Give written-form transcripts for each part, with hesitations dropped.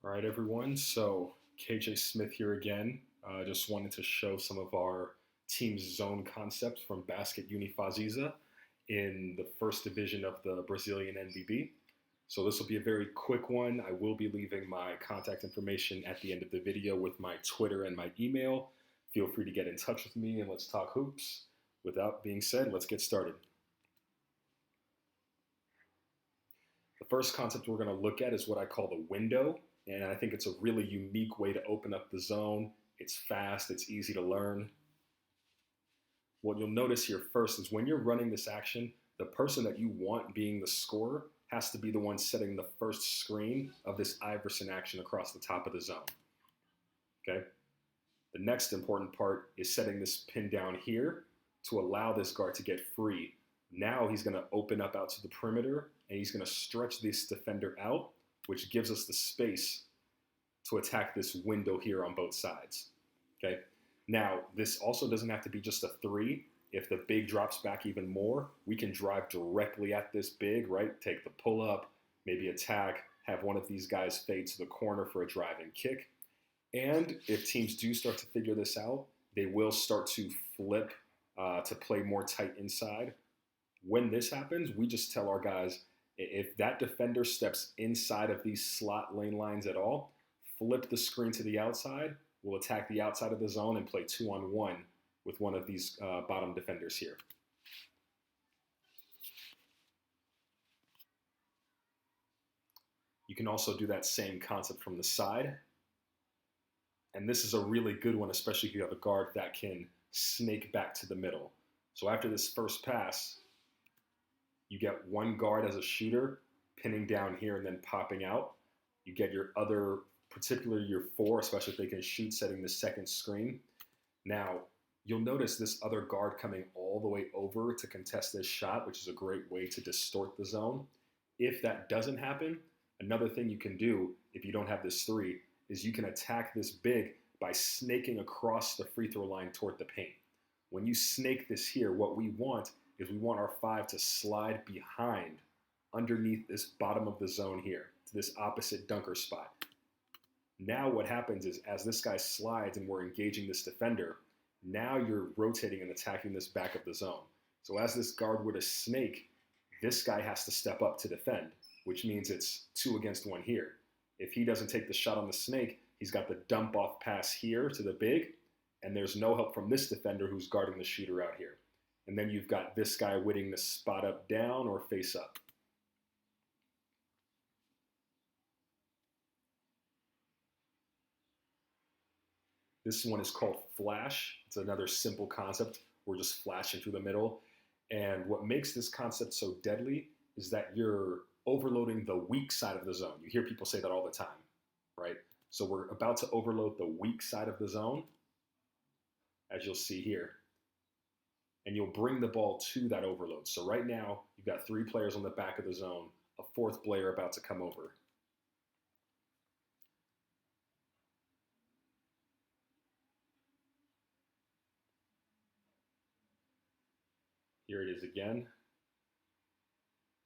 All right, everyone. So KJ Smith here again. Just wanted to show some of our team's zone concepts from Basket Unifaziza in the first division of the Brazilian NBB. So this will be a very quick one. I will be leaving my contact information at the end of the video with my Twitter and my email. Feel free to get in touch with me and let's talk hoops. Without being said, let's get started. The first concept we're going to look at is what I call the window, and I think it's a really unique way to open up the zone. It's fast, it's easy to learn. What you'll notice here first is when you're running this action, the person that you want being the scorer has to be the one setting the first screen of this Iverson action across the top of the zone. Okay? The next important part is setting this pin down here to allow this guard to get free. Now he's going to open up out to the perimeter and he's going to stretch this defender out, which gives us the space to attack this window here on both sides. Okay. Now, this also doesn't have to be just a three. If the big drops back even more, we can drive directly at this big, right? Take the pull up, maybe attack, have one of these guys fade to the corner for a driving kick. And if teams do start to figure this out, they will start to flip to play more tight inside. When this happens, we just tell our guys, if that defender steps inside of these slot lane lines at all, flip the screen to the outside. We'll attack the outside of the zone and play 2-on-1 with one of these bottom defenders here. You can also do that same concept from the side. And this is a really good one, especially if you have a guard that can snake back to the middle. So after this first pass, you get one guard as a shooter, pinning down here and then popping out. You get your other, particularly your four, especially if they can shoot, setting the second screen. Now, you'll notice this other guard coming all the way over to contest this shot, which is a great way to distort the zone. If that doesn't happen, another thing you can do if you don't have this three is you can attack this big by snaking across the free throw line toward the paint. When you snake this here, what we want is we want our five to slide behind underneath this bottom of the zone here to this opposite dunker spot. Now what happens is as this guy slides and we're engaging this defender, now you're rotating and attacking this back of the zone. So as this guard would a snake, this guy has to step up to defend, which means it's 2 against 1 here. If he doesn't take the shot on the snake, he's got the dump off pass here to the big, and there's no help from this defender who's guarding the shooter out here. And then you've got this guy waiting to spot up down or face up. This one is called flash. It's another simple concept. We're just flashing through the middle. And what makes this concept so deadly is that you're overloading the weak side of the zone. You hear people say that all the time, right? So we're about to overload the weak side of the zone, as you'll see here. And you'll bring the ball to that overload. So right now, you've got 3 players on the back of the zone, a 4th player about to come over. Here it is again,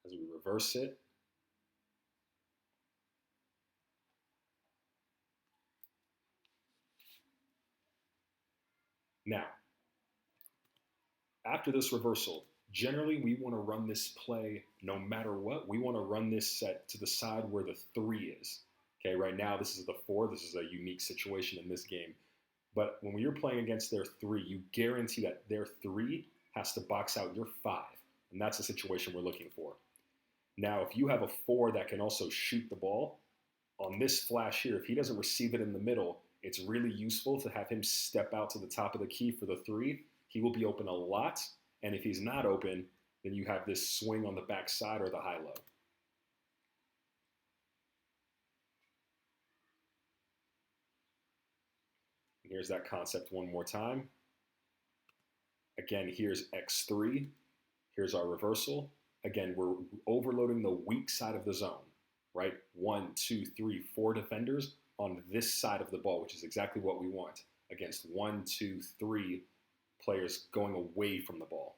as we reverse it. Now, after this reversal, generally we want to run this play no matter what. We want to run this set to the side where the 3 is. Okay, right now this is the 4. This is a unique situation in this game. But when you're playing against their 3, you guarantee that their 3 has to box out your 5. And that's the situation we're looking for. Now, if you have a 4 that can also shoot the ball, on this flash here, if he doesn't receive it in the middle, it's really useful to have him step out to the top of the key for the 3. He will be open a lot. And if he's not open, then you have this swing on the backside or the high-low. Here's that concept one more time. Again, here's X3. Here's our reversal. Again, we're overloading the weak side of the zone, right? 1, 2, 3, 4 defenders on this side of the ball, which is exactly what we want against 1, 2, 3 players going away from the ball,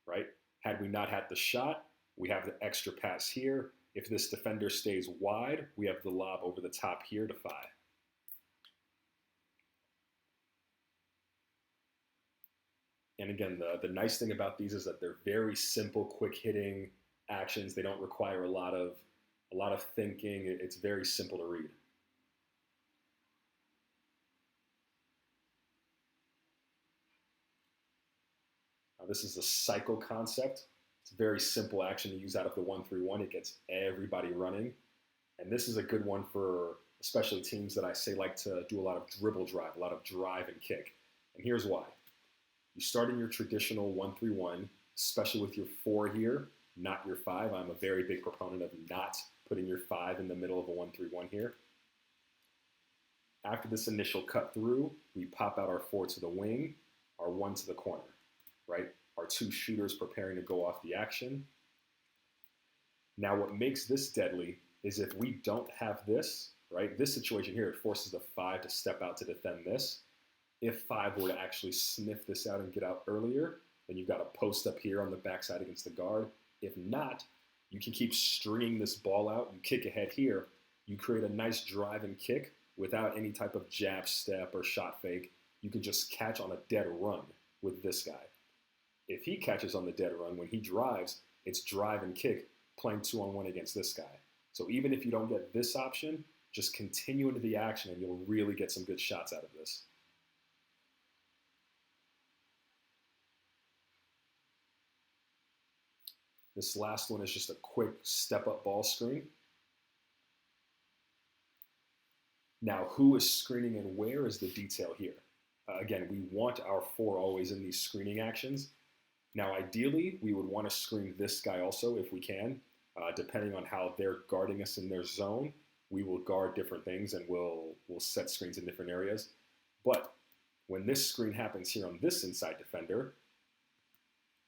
right? Had we not had the shot, we have the extra pass here. If this defender stays wide, we have the lob over the top here to 5. And again, the nice thing about these is that they're very simple, quick hitting actions. They don't require a lot of thinking. It's very simple to read. Now, this is the cycle concept. It's a very simple action to use out of the 1-3-1. It gets everybody running. And this is a good one for especially teams that I say like to do a lot of dribble drive, a lot of drive and kick. And here's why. You start in your traditional 1-3-1, especially with your 4 here, not your 5. I'm a very big proponent of not putting your 5 in the middle of a 1-3-1 here. After this initial cut through, we pop out our 4 to the wing, our 1 to the corner, right? Our 2 shooters preparing to go off the action. Now what makes this deadly is if we don't have this, right? This situation here, it forces the 5 to step out to defend this. If 5 were to actually sniff this out and get out earlier, then you've got a post up here on the backside against the guard. If not, you can keep stringing this ball out. You kick ahead here. You create a nice drive and kick without any type of jab step or shot fake. You can just catch on a dead run with this guy. If he catches on the dead run, when he drives, it's drive and kick playing 2-on-1 against this guy. So even if you don't get this option, just continue into the action and you'll really get some good shots out of this. This last one is just a quick step-up ball screen. Now, who is screening and where is the detail here? Again, we want our 4 always in these screening actions. Now, ideally, we would want to screen this guy also if we can. Depending on how they're guarding us in their zone, we will guard different things and we'll set screens in different areas. But when this screen happens here on this inside defender,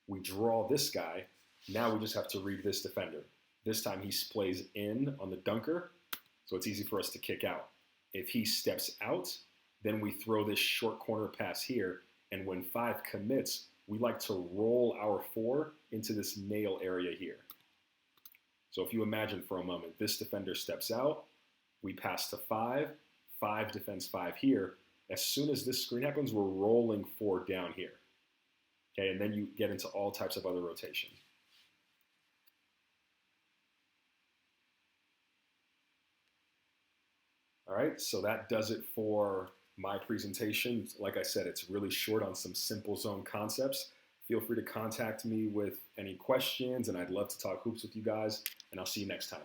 we draw this guy. Now we just have to read this defender. This time he plays in on the dunker, so it's easy for us to kick out. If he steps out, then we throw this short corner pass here, and when 5 commits, we like to roll our 4 into this nail area here. So if you imagine for a moment, this defender steps out, we pass to 5, 5 defends 5 here. As soon as this screen happens, we're rolling 4 down here. Okay, and then you get into all types of other rotation. All right, so that does it for my presentation. Like I said, it's really short on some simple zone concepts. Feel free to contact me with any questions, and I'd love to talk hoops with you guys, and I'll see you next time.